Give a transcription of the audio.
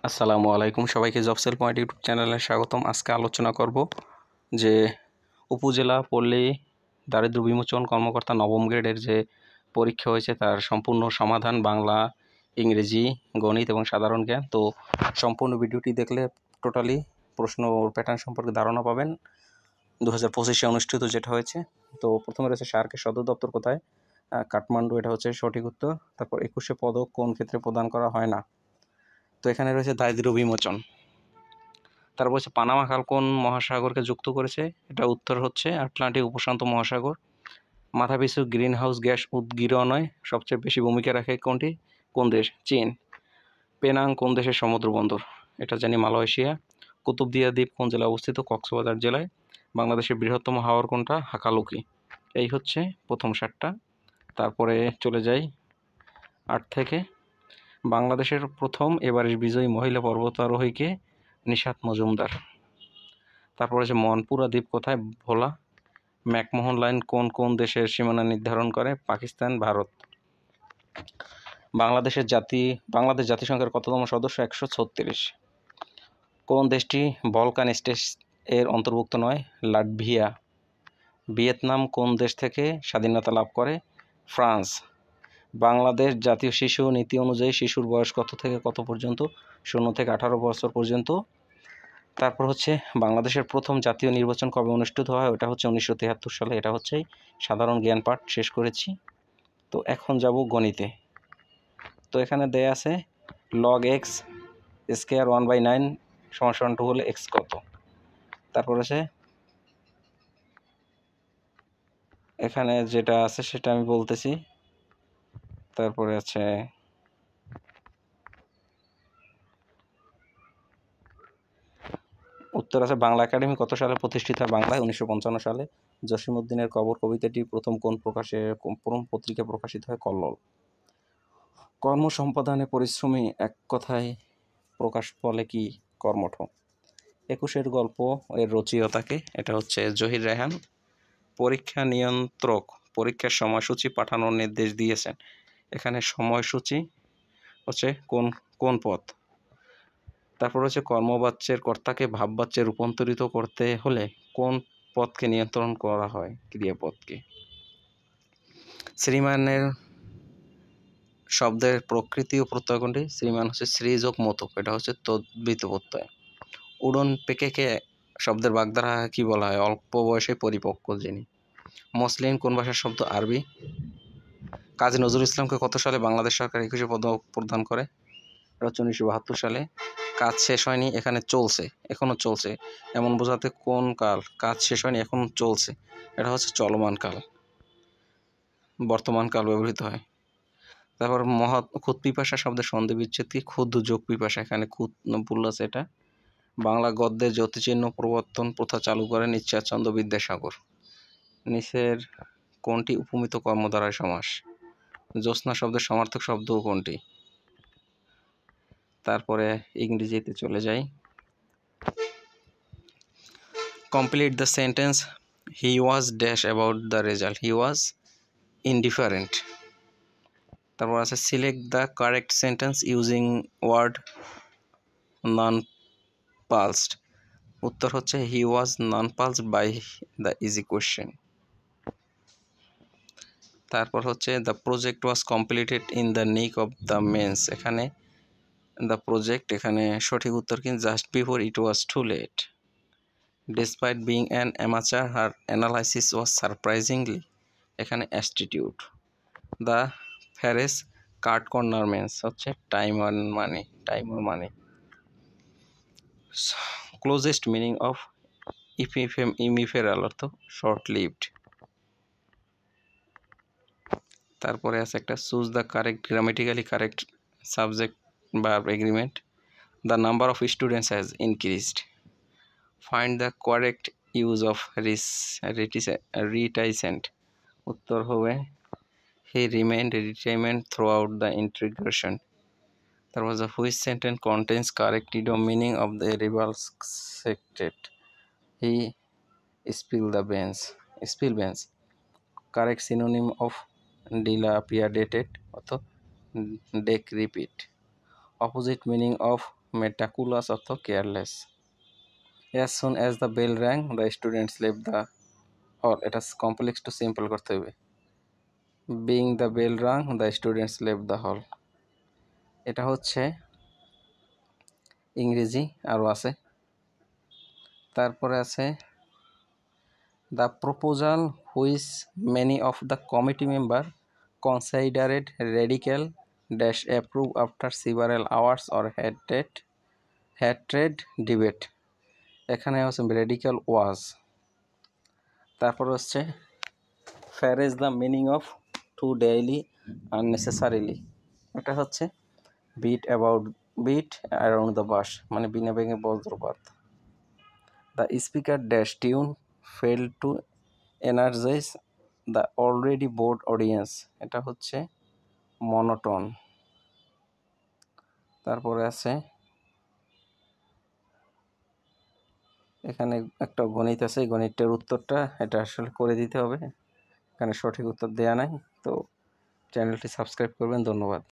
আসসালামু আলাইকুম, সবাইকে জবসেল পয়েন্ট ইউটিউব চ্যানেলে স্বাগতম। আজকে আলোচনা করব যে উপজেলা পল্লী দারিদ্র্য বিমোচন কর্মকর্তা নবম গ্রেডের যে পরীক্ষা হয়েছে তার সম্পূর্ণ সমাধান, বাংলা, ইংরেজি, গণিত এবং সাধারণ জ্ঞান। তো সম্পূর্ণ ভিডিওটি দেখলে টোটালি প্রশ্ন প্যাটার্ন সম্পর্কে ধারণা পাবেন। 2025-এ অনুষ্ঠিত যেটা হয়েছে। তো প্রথমে রয়েছে সার্কের সদর দপ্তর কোথায়? কাঠমান্ডু, এটা হচ্ছে সঠিক উত্তর। তারপর 21শে পদক কোন ক্ষেত্রে প্রদান করা হয় না? তো এখানে রয়েছে দারিদ্র্য বিমোচন। তারপর হচ্ছে পানামা খাল কোন মহাসাগরকে যুক্ত করেছে? এটা উত্তর হচ্ছে আটলান্টিক উপশান্ত মহাসাগর। মাথাপিছু গ্রিন হাউস গ্যাস উদ্গীরণে সবচেয়ে বেশি ভূমিকা রাখে কোনটি? কোন দেশ? চীন। পেনাং কোন দেশের সমুদ্র বন্দর? এটা জানি মালয়েশিয়া। কুতুবদিয়া দ্বীপ কোন জেলায় অবস্থিত? কক্সবাজার জেলায়। বাংলাদেশের বৃহত্তম হাওর কোনটা? হাকালুকি। এই হচ্ছে প্রথম 7টা। তারপরে চলে যাই 8 থেকে। বাংলাদেশের প্রথম এভারেস্ট বিজয়ী মহিলা পর্বতারোহী কে? নিশাত মজুমদার। তারপর হচ্ছে মনপুরা দ্বীপ কোথায়? ভোলা। ম্যাকমোহন লাইন কোন কোন দেশের সীমানা নির্ধারণ করে? পাকিস্তান, ভারত। বাংলাদেশ জাতিসংঘের কততম সদস্য? 136। কোন দেশটি বলকান স্টেট এর অন্তর্ভুক্ত নয়? লাটভিয়া। ভিয়েতনাম কোন দেশ থেকে স্বাধীনতা লাভ করে? ফ্রান্স। বাংলাদেশ জাতীয় শিশু নীতি অনুযায়ী শিশুর বয়স কত থেকে কত পর্যন্ত? 0 থেকে 18 বছর পর্যন্ত। তারপর হচ্ছে বাংলাদেশের প্রথম জাতীয় নির্বাচন কবে অনুষ্ঠিত হয়? ওটা হচ্ছে 1973 সালে। এটা হচ্ছে সাধারণ জ্ঞান পাঠ শেষ করেছি। তো এখন যাব গণিতে। তো এখানে দেয়া আছে log x স্কয়ার 1/9 = 2 হলে x কত? তারপর আছে এখানে যেটা আছে সেটা আমি বলতেছি। তারপরে আছে উত্তর আছে বাংলা একাডেমি কত সালে প্রতিষ্ঠিত হয়? বাংলায় 1955 সালে। জসিমউদ্দিনের কবর কবিতাটি প্রথম কোন পত্রিকা প্রকাশিত হয়? কল্লোল। কর্ম সম্পাদনে পরিশ্রমী, এক কথায় প্রকাশ বলে কি? কর্মঠ। 21-এর গল্প এর রচয়িতাকে? এটা হচ্ছে জহির রায়হান। পরীক্ষা নিয়ন্ত্রক পরীক্ষার সময়সূচি পাঠানোর নির্দেশ দিয়েছেন। এখানে সময়সূচি হচ্ছে কোন কোন পদ? তারপর হচ্ছে কর্মবাচ্যের কর্তাকে ভাববাচ্যে রূপান্তরিত করতে হলে কোন পদকে নিয়ন্ত্রণ করা হয়? ক্রিয়াপদকে। শ্রীমানের শব্দের প্রকৃতি ও প্রত্যয় কোনটি? শ্রীমান হচ্ছে শ্রী যোগ মতক, এটা হচ্ছে তদ্বিত প্রত্যয়। উড়ন পেকেকে শব্দের বাগধারা কি বলা হয়? অল্প বয়সে পরিপক্ক যিনি। মসলিন কোন ভাষার শব্দ? আরবি। কাজী নজরুল ইসলামকে কত সালে বাংলাদেশ সরকার 21শে পদক প্রদান করে? এটা হচ্ছে 1972 সালে। কাজ শেষ হয়নি, এখানে চলছে, এখনো চলছে, এমন বোঝাতে কোন কাল? কাজ শেষ হয়নি, এখন চলছে, এটা হচ্ছে চলমান কাল, বর্তমান কাল ব্যবহৃত হয়। তারপর ক্ষুদ পিপাসা শব্দের সন্ধি বিচ্ছেদ কি? ক্ষুদ্র যোগ পিপাসা, এখানে ক্ষুদ ভুল আছে। এটা বাংলা গদ্যের জ্যোতিচিহ্ন প্রবর্তন প্রথা চালু করেন ঈশ্বরচন্দ্র বিদ্যাসাগর। নিচের কোনটি উপমিত কর্মধারয় সমাস? জ্যোৎস্না শব্দের সমার্থক শব্দ কোনটি? তারপরে ইংরেজিতে চলে যাই। Complete the sentence he was dash about the result. He was indifferent. তারপর আছে select the correct sentence using word nonplussed. উত্তর হচ্ছে he was nonplussed by the easy question. তারপর হচ্ছে the project was completed in the nick of the means. এখানে the project, এখানে সঠিক উত্তর কি? Just before it was too late. Despite being an amateur her analysis was surprisingly, এখানে অ্যাস্টিটিউড। The phrase card corner means হচ্ছে time or money. Closest meaning of ইমিফেরাল অর্থ short lived. তারপরে আছে একটা choose the correct grammatically correct subject verb agreement. The number of students has increased. Find the correct use of reticent. উত্তর হবে he remained reticent through the integration. তারপর the which sentence contains correct idiom meaning of the rival সেক্টেড। He spill bench. Correct synonym of dilapidated অর্থ decrepit. Opposite meaning of meticulous অর্থ careless. As soon as the bell rang the students লেভ the hall, এটা complex to simple করতে হবে। Being the bell rang the students লেভ the hall, এটা হচ্ছে ইংরেজি। আরও আছে, তারপরে আছে the proposal which many of the committee member considered radical dash approve after several hours or হ্যাট্রেড ডিবেট, এখানে হচ্ছে রেডিক্যাল ওয়াজ। তারপর হচ্ছে phrase the meaning of to dally unnecessarily, এটা হচ্ছে বিট অ্যারাউন্ড দ্য বাস, মানে বিনা ভেঙে বজ্রপাত। The speaker dash tune fail to energize the already board audience, এটা হচ্ছে মনোটন। তারপরে আছে এখানে একটা গণিত আছে, গণিতটার উত্তরটা এটা আসলে করে দিতে হবে, এখানে সঠিক উত্তর দেয়া নাই। তো চ্যানেলটি সাবস্ক্রাইব করবেন, ধন্যবাদ।